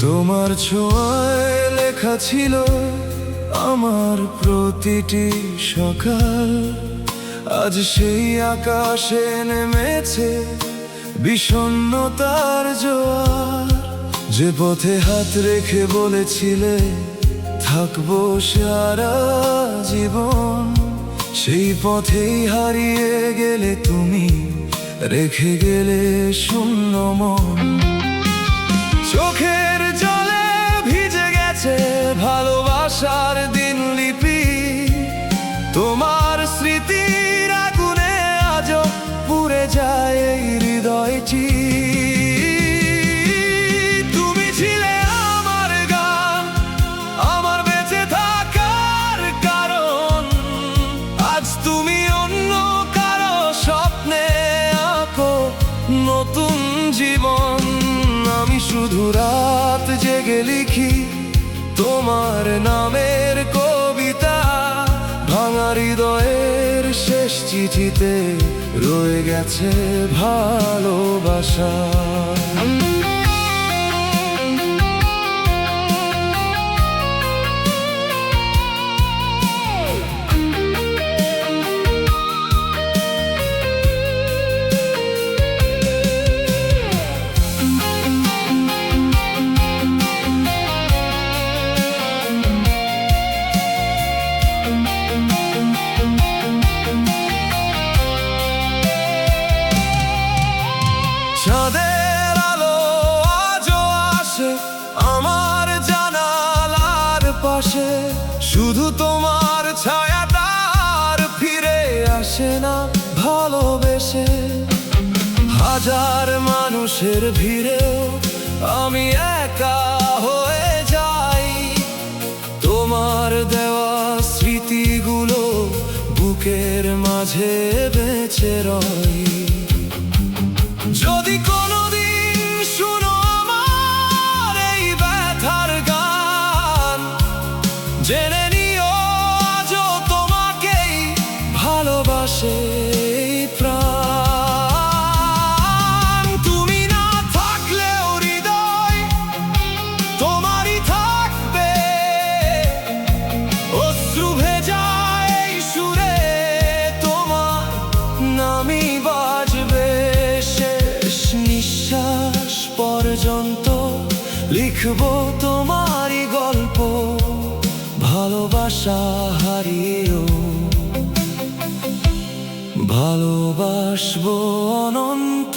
তোমার ছোঁয়ায় লেখা ছিল আমার প্রতিটি সকাল। আজ সেই আকাশে নেমেছে বিষণ্ণতার জোয়ার। যে পথে হাত রেখে বলেছিলে থাকবো সারা জীবন, সেই পথেই হারিয়ে গেলে তুমি, রেখে গেলে শূন্য মন। চোখের জলে ভিজে গেছে ভালোবাসার দিনলিপি, তোমার স্মৃতির আগুনে আজও পুড়ে যায় এই হৃদয়টি। তুমি ছিলে আমার গান, আমার বেঁচে থাকার কারণ। আজ তুমি অন্য কারো স্বপ্নে আঁকো নতুন জীবন। আমি শুধু রাত জেগে লিখি তোমার নামের কবিতা। ভাঙা হৃদয়ের শেষ চিঠিতে রয়ে গেছে ভালোবাসা। চাঁদের আলো আজও আসে আমার জানালার পাশে, শুধু তোমার ছায়াটা আর ফিরে আসে না ভালোবেসে। হাজার মানুষের ভিড়েও আমি একা হয়ে যাই, তোমার দেওয়া স্মৃতিগুলো বুকের মাঝে বেঁচে রয়। যদি কোনোদিন শুনো আমার এই ব্যথার গান, জেনে নিও আজও তোমাকেই ভালোবাসে প্রাণ। তুমি না থাকলেও হৃদয় তোমারই থাকবে, অশ্রু ভেজা এই সুরে তোমার নামই বাজবে। নিঃশ্বাস পর্যন্ত লিখবো তোমারই গল্প, ভালোবাসা হারিয়েও ভালোবাসবো অনন্ত।